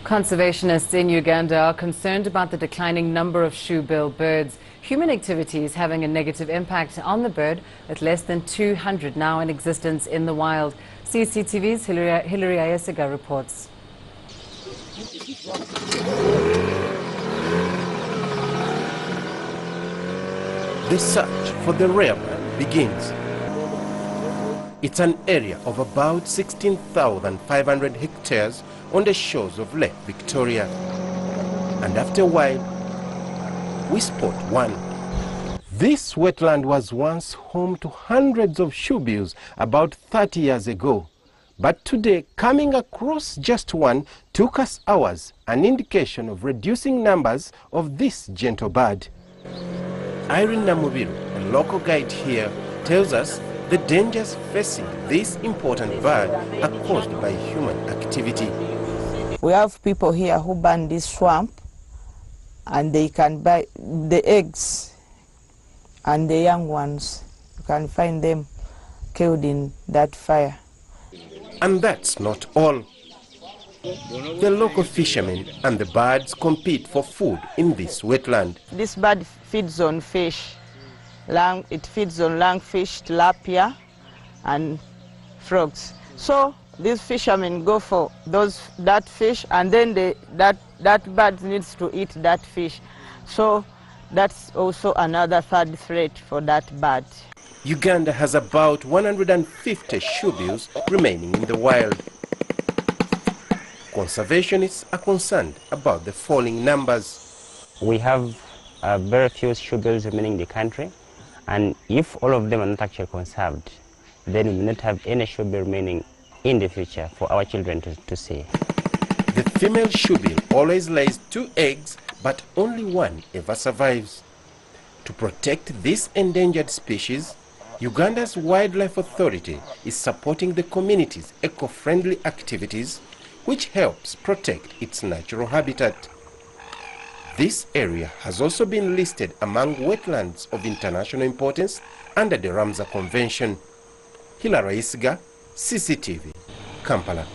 Conservationists in Uganda are concerned about the declining number of shoebill birds. Human activity is having a negative impact on the bird, with less than 200 now in existence in the wild. CCTV's Hilary Ayesiga reports. The search for the rare bird begins. It's an area of about 16,500 hectares on the shores of Lake Victoria. And after a while, we spot one. This wetland was once home to hundreds of shoebills about 30 years ago. But today, coming across just one took us hours, an indication of reducing numbers of this gentle bird. Irene Namubiru, a local guide here, tells us the dangers facing this important bird are caused by human activity. We have people here who burn this swamp, and they can buy the eggs and the young ones. You can find them killed in that fire. And that's not all. The local fishermen and the birds compete for food in this wetland. This bird feeds on fish. It feeds on lungfish, tilapia, and frogs. So these fishermen go for that fish, and then that bird needs to eat that fish. So that's also another third threat for that bird. Uganda has about 150 shoebills remaining in the wild. Conservationists are concerned about the falling numbers. We have very few shoebills remaining in the country, and if all of them are not actually conserved, then we will not have any shoebill remaining in the future for our children to see. The female shoebill always lays 2 eggs, but only one ever survives. To protect this endangered species, Uganda's Wildlife Authority is supporting the community's eco-friendly activities, which helps protect its natural habitat. This area has also been listed among wetlands of international importance under the Ramsar Convention. Hilary Ayesiga, CCTV, Kampala.